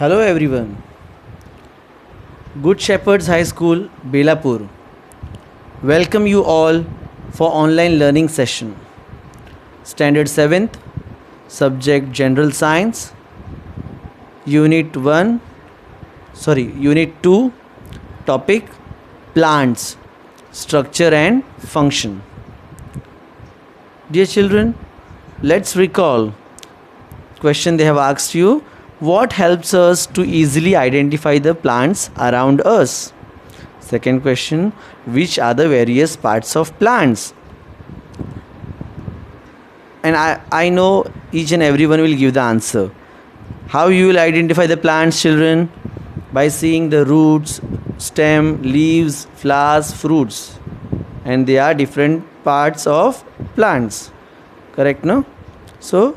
Hello everyone. Good Shepherds High School, Belapur. Welcome you all for online learning session. Standard 7th, subject General Science, Unit 2, topic Plants, Structure and Function. Dear children, let's recall. Question they have asked you, what helps us to easily identify the plants around us? Second question, which are the various parts of plants? And I know each and everyone will give the answer. How you will identify the plants, children? By seeing the roots, stem, leaves, flowers, fruits. And they are different parts of plants. Correct, no? So,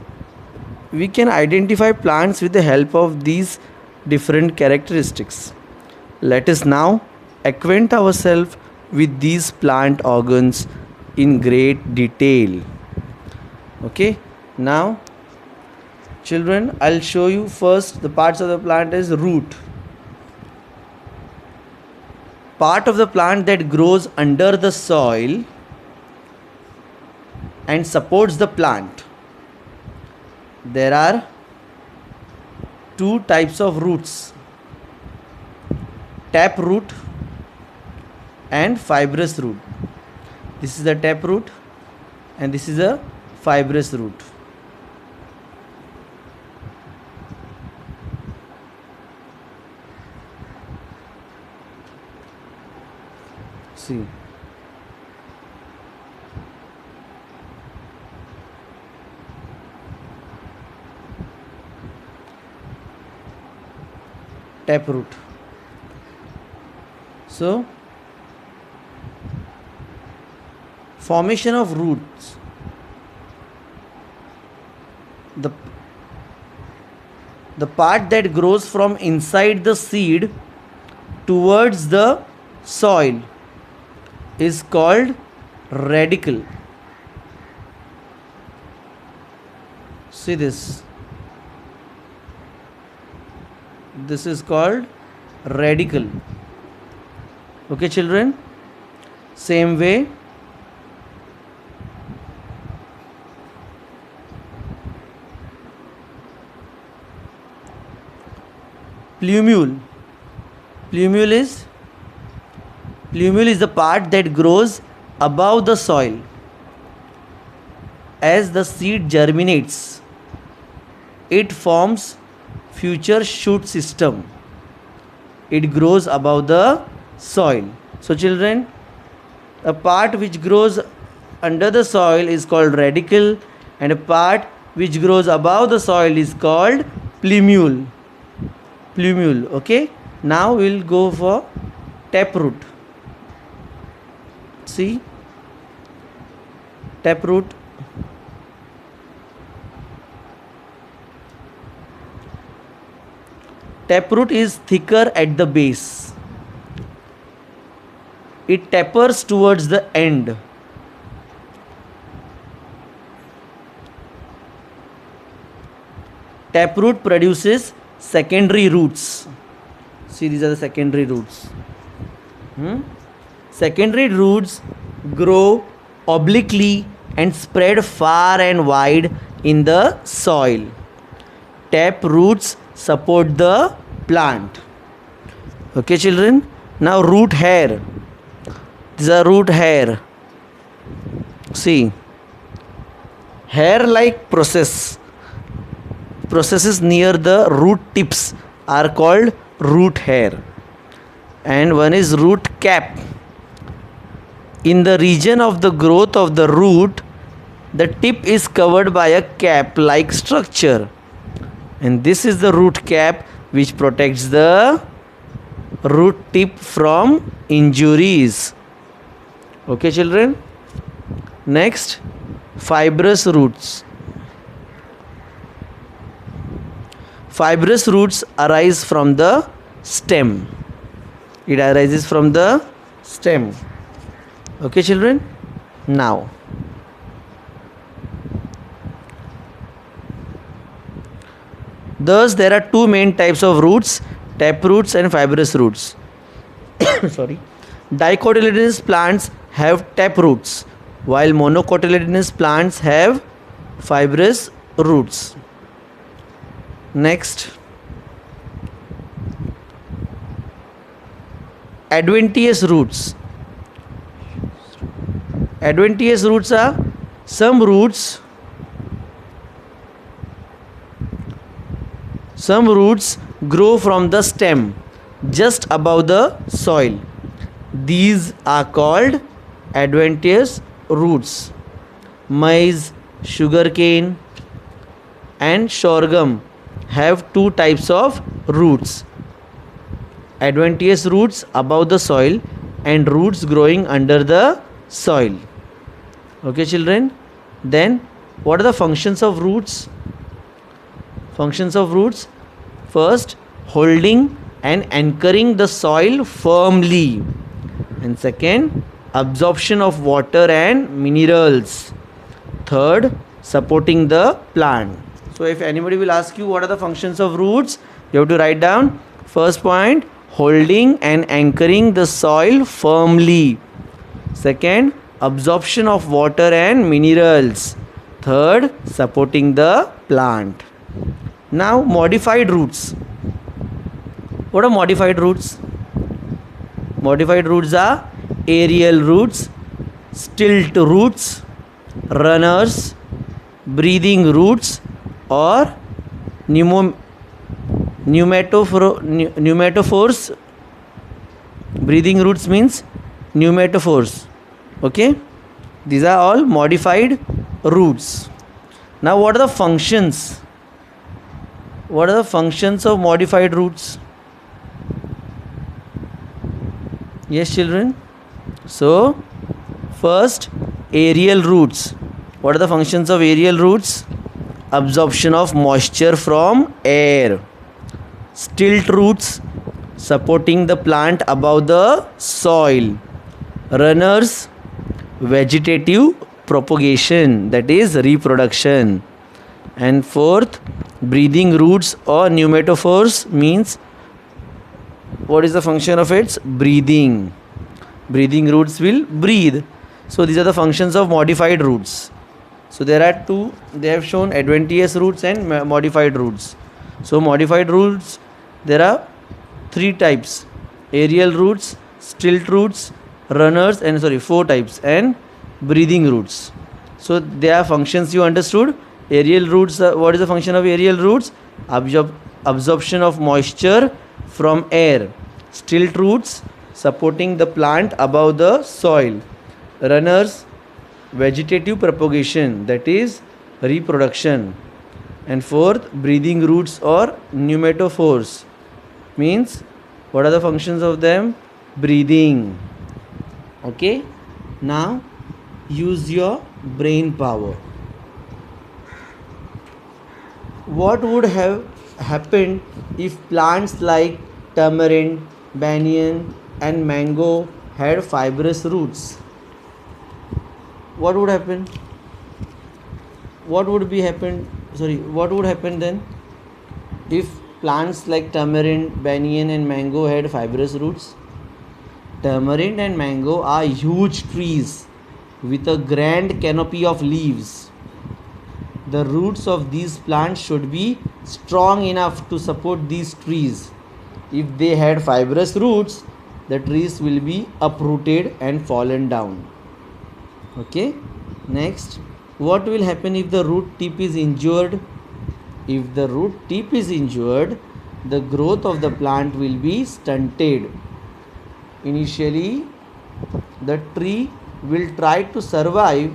we can identify plants with the help of these different characteristics. Let us now acquaint ourselves with these plant organs in great detail. Okay, now children, I'll show you first the parts of the plant is root. Part of the plant that grows under the soil and supports the plant. There are two types of roots, tap root and fibrous root. This is the tap root and this is a fibrous root. See. Taproot. So, formation of roots. The part that grows from inside the seed towards the soil is called radicle. See this. This is called radicle. Okay, children? Same way. Plumule. Plumule is the part that grows above the soil. As the seed germinates, it forms future shoot system. It grows above the soil. So children, a part which grows under the soil is called radicle and a part which grows above the soil is called plumule. Plumule. Okay, now we'll go for taproot. See, taproot. Taproot is thicker at the base. It tapers towards the end. Taproot produces secondary roots. See, these are the secondary roots. Secondary roots grow obliquely and spread far and wide in the soil. Tap roots support the plant. Okay, children? Now root hair. These are root hair. See, hair-like processes near the root tips are called root hair. And one is root cap. In the region of the growth of the root, the tip is covered by a cap-like structure. And this is the root cap which protects the root tip from injuries. Okay, children? Next, fibrous roots. Fibrous roots arise from the stem. It arises from the stem. Okay, children? Now, Thus, there are two main types of roots, tap roots and fibrous roots. Sorry. Dicotyledonous plants have tap roots, while monocotyledonous plants have fibrous roots. Next, adventitious roots. Adventitious roots are some roots grow from the stem just above the soil. These are called adventitious roots. Maize, sugarcane, and sorghum have two types of roots: adventitious roots above the soil and roots growing under the soil. Okay, children. Then, what are the functions of roots? Functions of roots: first, holding and anchoring the soil firmly, and second, absorption of water and minerals. Third, supporting the plant. So if anybody will ask you what are the functions of roots, you have to write down: first point, holding and anchoring the soil firmly; second, absorption of water and minerals; third, supporting the plant. Now, modified roots. What are modified roots? Modified roots are aerial roots, stilt roots, runners, breathing roots, or pneumatophores. Breathing roots means pneumatophores. Okay, these are all modified roots. Now, what are the functions? What are the functions of modified roots? Yes, children. So, first, aerial roots. What are the functions of aerial roots? Absorption of moisture from air. Stilt roots, supporting the plant above the soil. Runners, vegetative propagation, that is reproduction. And fourth, breathing roots or pneumatophores means, what is the function of its? Breathing. Breathing roots will breathe. So these are the functions of modified roots. So there are two, they have shown adventitious roots and modified roots. So modified roots, there are three types: aerial roots, stilt roots, runners, and four types, and breathing roots. So there are functions you understood. Aerial roots, what is the function of aerial roots? Absorption of moisture from air. Stilt roots, supporting the plant above the soil. Runners, vegetative propagation, that is reproduction. And fourth, breathing roots or pneumatophores means, what are the functions of them? Breathing. Okay, now use your brain power. What would have happened if plants like tamarind, banyan, and mango had fibrous roots? What would happen? What would happen then if plants like tamarind, banyan, and mango had fibrous roots? Tamarind and mango are huge trees with a grand canopy of leaves. The roots of these plants should be strong enough to support these trees. If they had fibrous roots, the trees will be uprooted and fallen down. Okay. Next, what will happen if the root tip is injured? If the root tip is injured, the growth of the plant will be stunted. Initially, the tree will try to survive,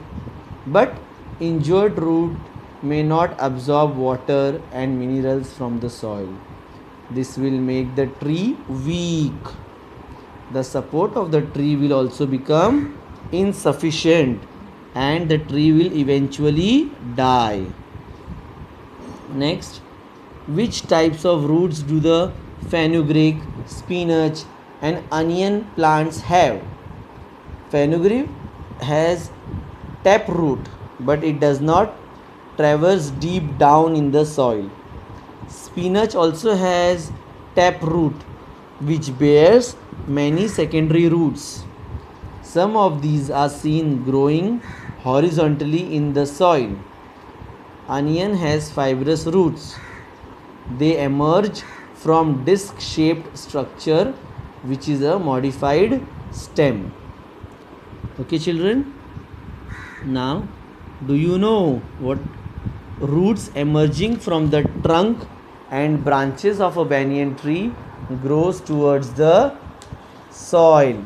but injured root may not absorb water and minerals from the soil. This will make the tree weak. The support of the tree will also become insufficient, and the tree will eventually die. Next, which types of roots do the fenugreek, spinach, and onion plants have? Fenugreek has taproot, but it does not traverse deep down in the soil. Spinach also has taproot, which bears many secondary roots. Some of these are seen growing horizontally in the soil. Onion has fibrous roots. They emerge from disc-shaped structure, which is a modified stem. Okay, children? Now, do you know what roots emerging from the trunk and branches of a banyan tree grows towards the soil?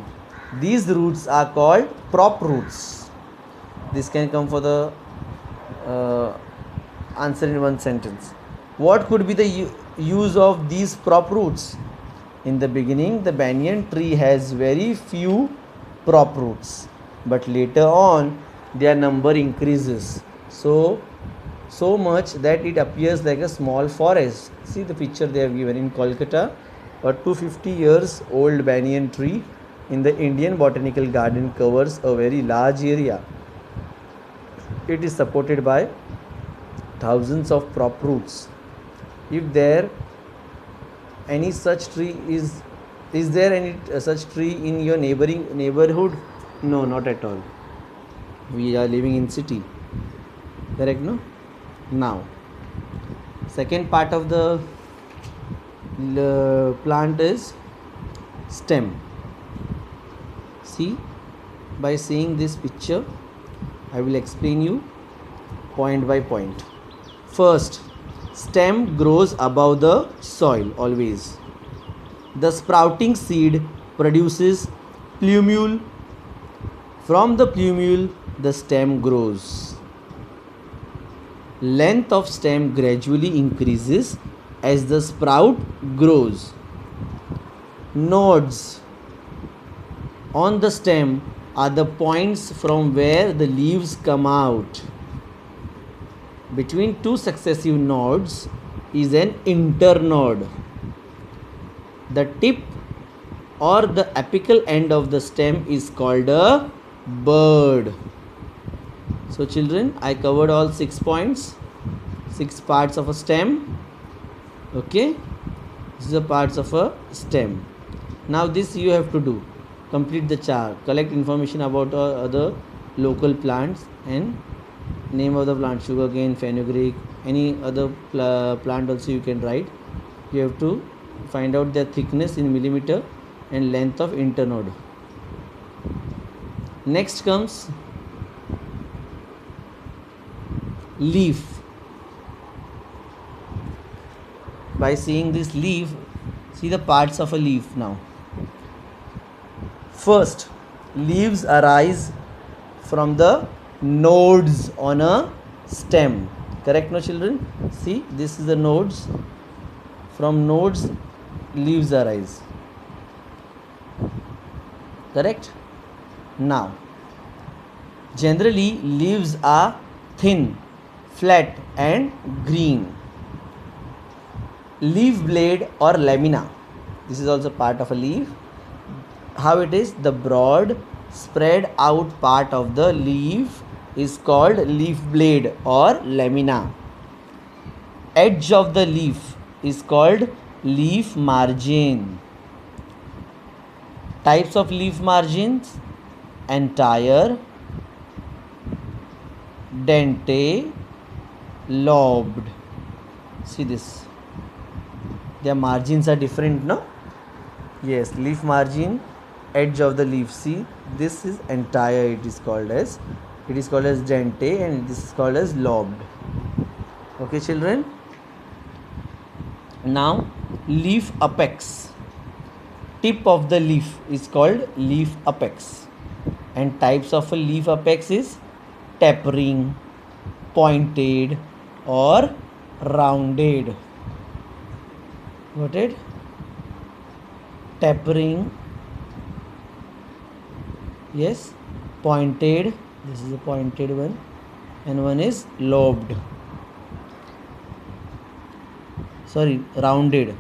These roots are called prop roots. This can come for the answer in one sentence. What could be the use of these prop roots? In the beginning, the banyan tree has very few prop roots, but later on their number increases so much that it appears like a small forest. See the picture they have given in Kolkata. A 250 years old banyan tree in the Indian Botanical Garden covers a very large area. It is supported by thousands of prop roots. If there any such tree is there any such tree in your neighborhood? No, not at all. We are living in city, correct? No. Now, second part of the plant is stem. See, by seeing this picture, I will explain you point by point. First, stem grows above the soil always. The sprouting seed produces plumule. From the plumule, the stem grows. Length of stem gradually increases as the sprout grows. Nodes on the stem are the points from where the leaves come out. Between two successive nodes is an internode. The tip or the apical end of the stem is called a bud. So children, I covered all 6 points, 6 parts of a stem. Okay, this is the parts of a stem. Now this you have to do. Complete the chart, collect information about other local plants and name of the plant, sugarcane, fenugreek, any other plant also you can write. You have to find out their thickness in millimeter and length of internode. Next comes leaf. By seeing this leaf, see the parts of a leaf now. First, leaves arise from the nodes on a stem. Correct, no children? See, this is the nodes. From nodes, leaves arise. Correct? Now, generally leaves are thin, flat and green. Leaf blade or lamina. This is also part of a leaf. How it is? The broad spread out part of the leaf is called leaf blade or lamina. Edge of the leaf is called leaf margin. Types of leaf margins: entire, dentate, lobed. See this. Their margins are different, no? Yes, leaf margin, edge of the leaf. See, this is entire. It is called as dentate, and this is called as lobed. Okay, children. Now, leaf apex. Tip of the leaf is called leaf apex. And types of a leaf apex is tapering, pointed or rounded. Got it? Tapering, yes, pointed, this is a pointed one, and one is lobed, rounded.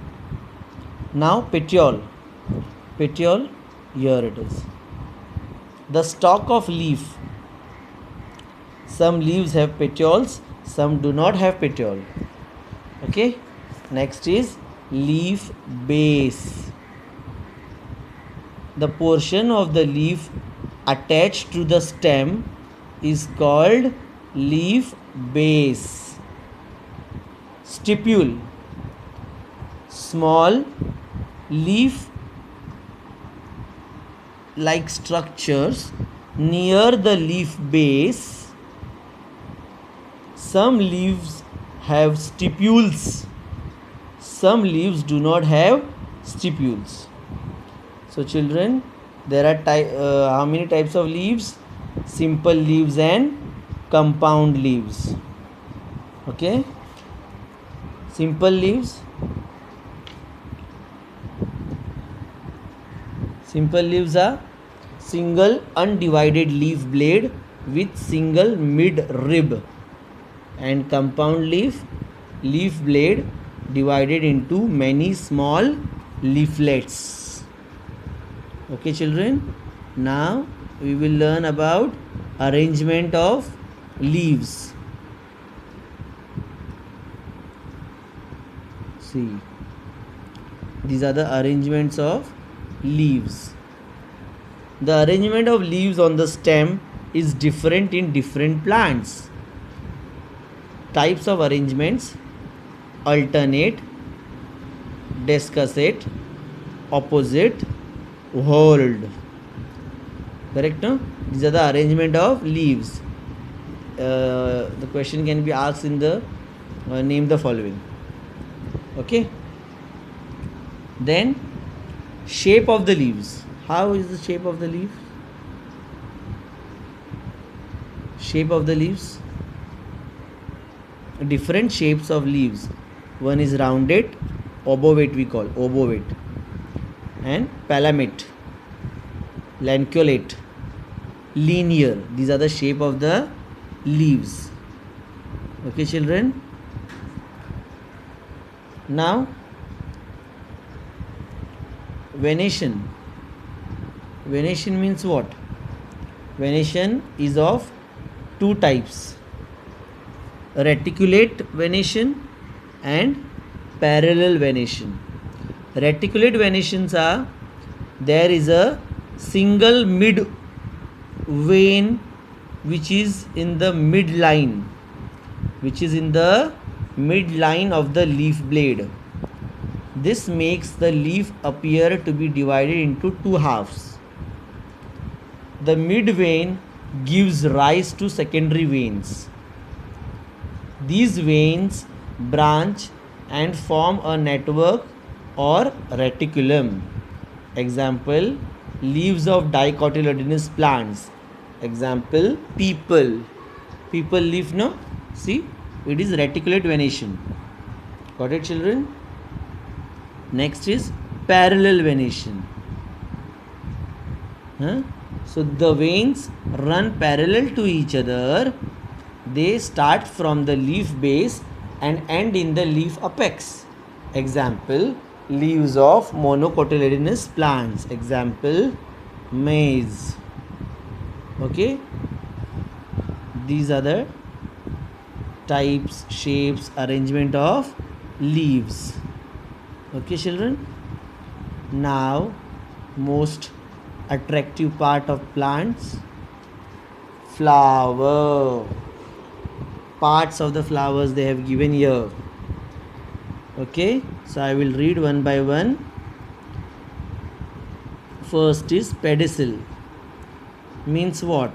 Now petiole, here it is. The stalk of leaf. Some leaves have petioles, some do not have petiole. Okay, Next is leaf base. The portion of the leaf attached to the stem is called leaf base. Stipule. Small leaf like structures near the leaf base. Some leaves have stipules. Some leaves do not have stipules. So children, there are how many types of leaves? Simple leaves and compound leaves. Okay. Simple leaves. Simple leaves are single undivided leaf blade with single mid rib, and compound leaf blade divided into many small leaflets. Okay children, now we will learn about arrangement of leaves. See, these are the arrangements of leaves. The arrangement of leaves on the stem is different in different plants. Types of arrangements: alternate, descissate, opposite, whorled. Correct, no? These are the arrangement of leaves. The question can be asked in the name the following. Okay. Then shape of the leaves. How is the shape of the leaf? Shape of the leaves. Different shapes of leaves. One is rounded, obovate we call, obovate, and palmate, lanceolate, linear. These are the shape of the leaves. Okay children. Now venation. Venation means what? Venation is of two types: reticulate venation and parallel venation. Reticulate venations are, there is a single mid vein which is in the midline, of the leaf blade. This makes the leaf appear to be divided into two halves. The mid vein gives rise to secondary veins. These veins branch and form a network or reticulum. Example, leaves of dicotyledonous plants. Example, people leaf, no? See, it is reticulate venation. Got it children? Next is parallel venation. So the veins run parallel to each other. They start from the leaf base and end in the leaf apex. Example, leaves of monocotyledonous plants. Example, maize. Okay, these are the types, shapes, arrangement of leaves. Okay children. Now most attractive part of plants, flower. Parts of the flowers they have given here. Okay, so I will read one by one. First is pedicel. Means what?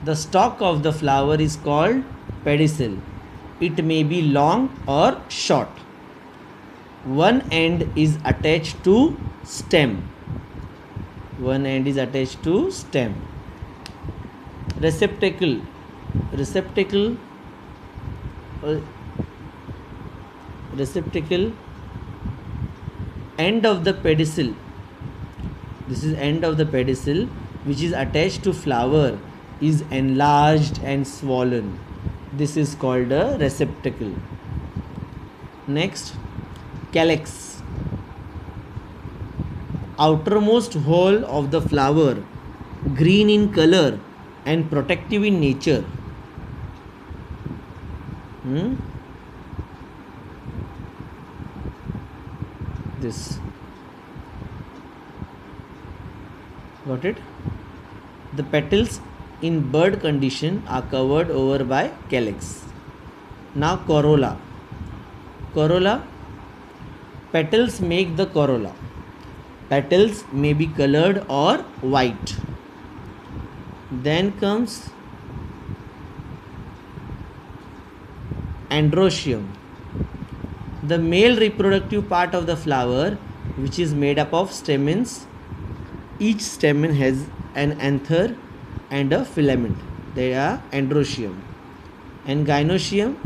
The stalk of the flower is called pedicel. It may be long or short. One end is attached to stem. Receptacle. End of the pedicel. This is end of the pedicel which is attached to flower is enlarged and swollen. This is called a receptacle. Next, calyx. Outermost whole of the flower, green in color and protective in nature. this. Got it? The petals in bud condition are covered over by calyx. Now corolla. Corolla. Petals make the corolla. Petals may be colored or white. Then comes androecium. The male reproductive part of the flower, which is made up of stamens. Each stamen has an anther and a filament. They are androecium. And gynoecium,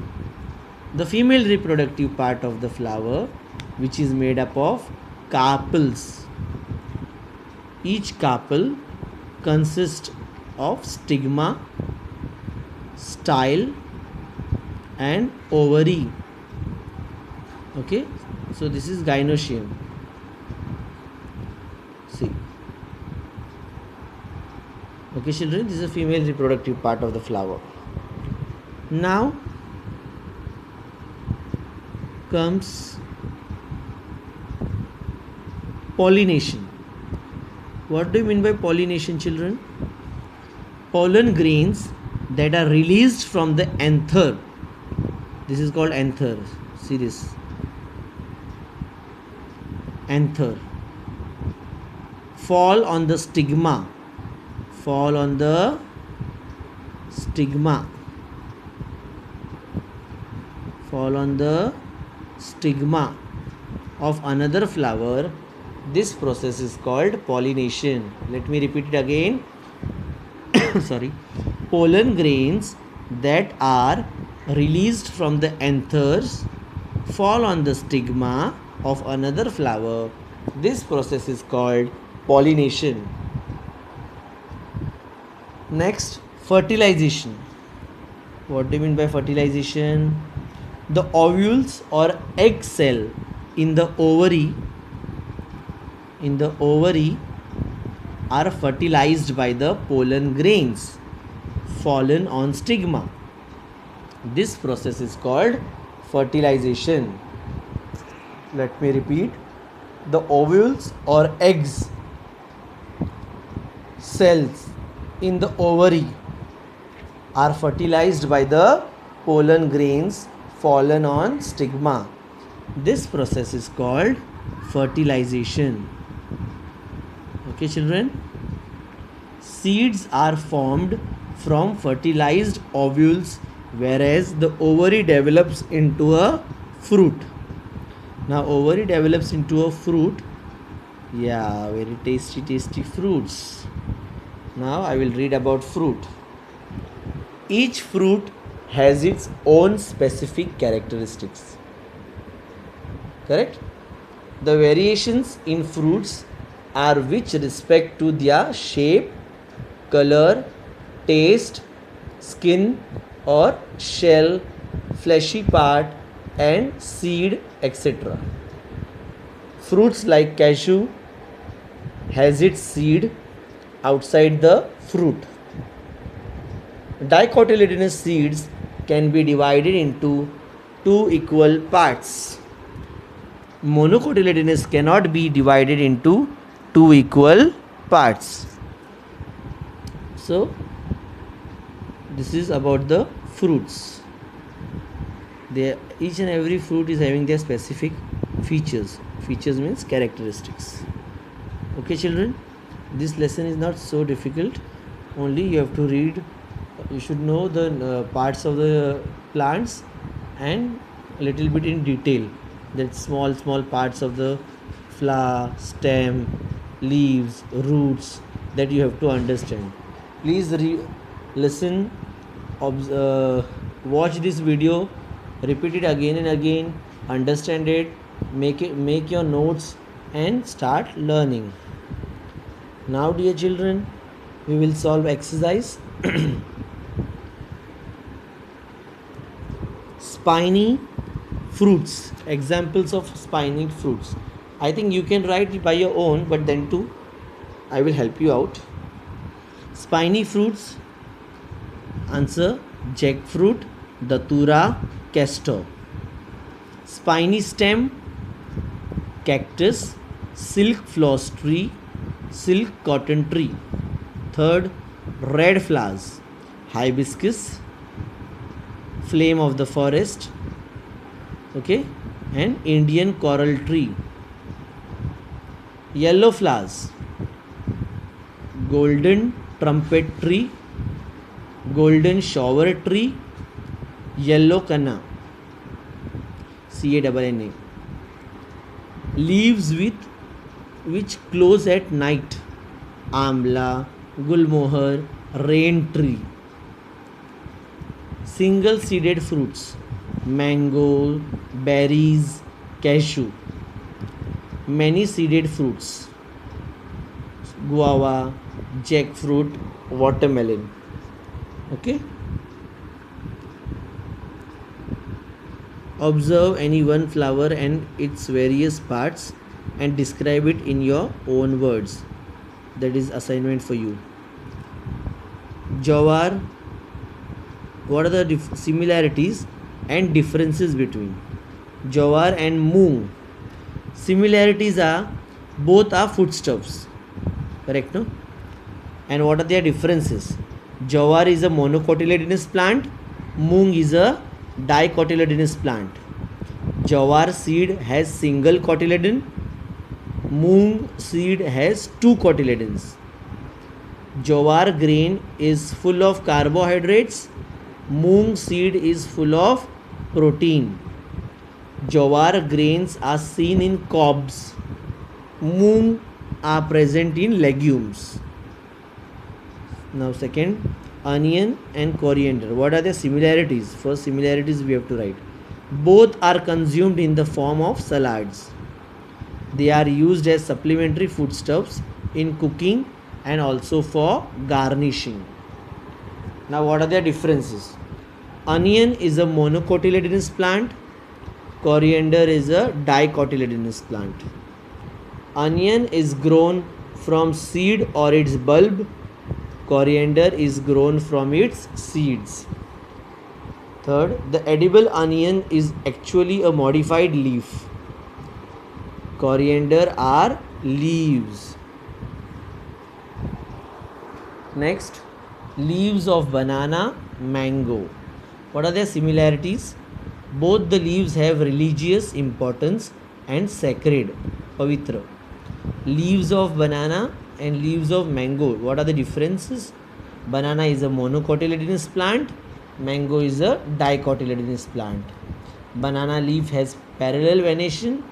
the female reproductive part of the flower, which is made up of carpels. Each carpel consists of stigma, style, and ovary. Okay, so this is gynoecium. See. Okay, children, this is a female reproductive part of the flower. Now comes pollination. What do you mean by pollination, children? Pollen grains that are released from the anther. This is called anther. See this. Anther. Fall on the stigma. Fall on the stigma. Fall on the stigma of another flower. This process is called pollination. Let me repeat it again. Sorry. Pollen grains that are released from the anthers fall on the stigma of another flower. This process is called pollination. Next, fertilization. What do you mean by fertilization? The ovules or egg cell in the ovary are fertilized by the pollen grains fallen on stigma. This process is called fertilization. Let me repeat. The ovules or eggs cells in the ovary are fertilized by the pollen grains fallen on stigma. This process is called fertilization. Okay, children? Seeds are formed from fertilized ovules, whereas the ovary develops into a fruit. Now ovary develops into a fruit. Yeah, very tasty fruits. Now I will read about fruit. Each fruit has its own specific characteristics. Correct? The variations in fruits are with respect to their shape, color, taste, skin or shell, fleshy part and seed, etc. Fruits like cashew has its seed outside the fruit. Dicotyledonous seeds can be divided into two equal parts. Monocotyledonous cannot be divided into two equal parts. So this is about the fruits. Each and every fruit is having their specific features. Features means characteristics. Okay, children, this lesson is not so difficult. Only you have to read. You should know the parts of the plants and a little bit in detail. That small parts of the flower, stem, leaves, roots, that you have to understand. Please listen, watch this video, repeat it again and again, understand it, make your notes and start learning. Now, dear children, we will solve exercise. Spiny fruits. Examples of spiny fruits. I think you can write it by your own, but then too I will help you out. Spiny fruits. Answer: jackfruit, datura, castor. Spiny stem. cactus, silk floss tree, silk cotton tree. Third, red flowers, hibiscus, flame of the forest, okay, and Indian coral tree. Yellow flowers, golden trumpet tree, golden shower tree, yellow kanna, CANNA. Leaves with which close at night, amla, gulmohar, rain tree. Single seeded fruits, mango, berries, cashew. Many seeded fruits, guava, jackfruit, watermelon. Okay. Observe any one flower and its various parts and describe it in your own words. That is assignment for you. Jawar. What are the similarities and differences between jawar and moong? Similarities are both are foodstuffs, correct, no? And what are their differences? Jawar is a monocotyledonous plant, moong is a dicotyledonous plant. Jawar seed has single cotyledon, moong seed has two cotyledons. Jawar grain is full of carbohydrates, moong seed is full of protein. Jawar grains are seen in cobs, moong are present in legumes. Now second, onion and coriander. What are the similarities? First, similarities we have to write. Both are consumed in the form of salads. They are used as supplementary foodstuffs in cooking and also for garnishing. Now what are their differences? Onion is a monocotyledonous plant. Coriander is a dicotyledonous plant. Onion is grown from seed or its bulb. Coriander is grown from its seeds. Third, the edible onion is actually a modified leaf. Coriander are leaves. Next, leaves of banana, mango. What are their similarities? Both the leaves have religious importance and sacred, pavitra. Leaves of banana and leaves of mango. What are the differences? Banana is a monocotyledonous plant. Mango is a dicotyledonous plant. Banana leaf has parallel venation.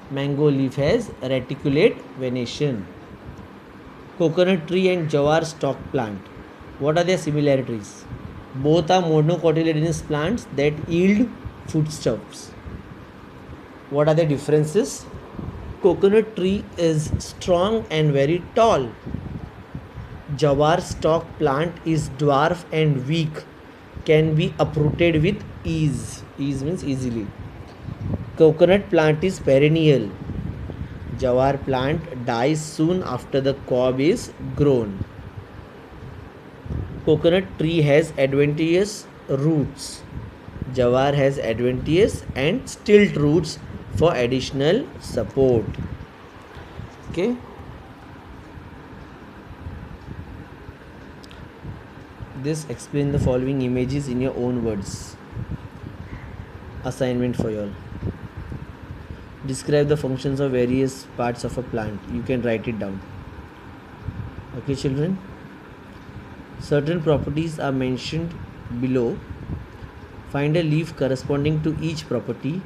Mango leaf has reticulate venation. Coconut tree and jawar stalk plant. What are their similarities? Both are monocotyledonous plants that yield foodstuffs. What are the differences? Coconut tree is strong and very tall. Jawar stalk plant is dwarf and weak, can be uprooted with ease. Ease means easily. Coconut plant is perennial. Jawar plant dies soon after the cob is grown. Coconut tree has adventitious roots. Jawar has adventitious and stilt roots for additional support. Okay. This explain the following images in your own words. Assignment for you all. Describe the functions of various parts of a plant. You can write it down. Okay, children. Certain properties are mentioned below. Find a leaf corresponding to each property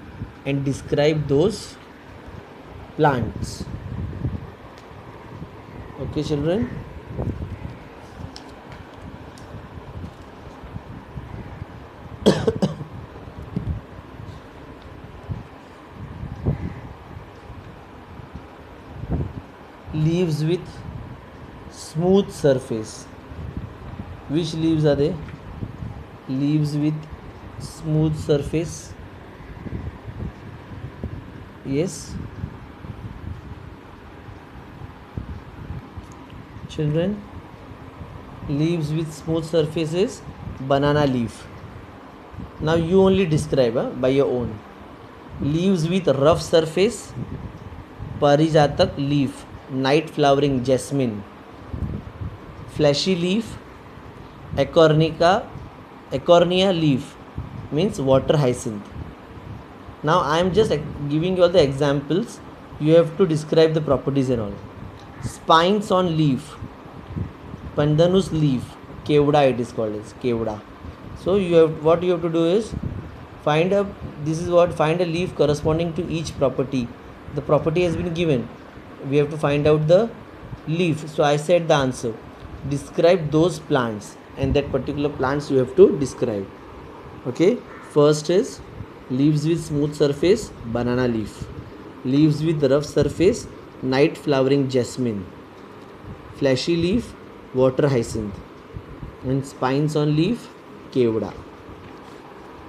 and describe those plants. Okay, children. Leaves with smooth surface. Which leaves are they? Leaves with smooth surface. Yes. Children, leaves with smooth surface is banana leaf. Now you only describe by your own. Leaves with rough surface. Parijatak leaf, night flowering jasmine. Fleshy leaf, Acornia leaf means water hyacinth. Now I am just giving you all the examples. You have to describe the properties and all. Spines on leaf, Pandanus leaf, Kevda it is called as Kevda. So what you have to do is find a leaf corresponding to each property. The property has been given. We have to find out the leaf. So I said the answer. Describe those plants, and that particular plants you have to describe. Okay. First is leaves with smooth surface, banana leaf. Leaves with rough surface, night flowering jasmine. Fleshy leaf, water hyacinth. And spines on leaf, Kevda.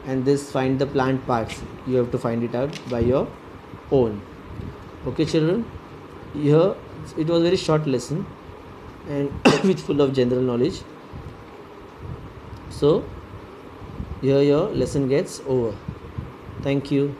And this find the plant parts. You have to find it out by your own. Okay, children. Here it was a very short lesson and with full of general knowledge. So here your lesson gets over. Thank you.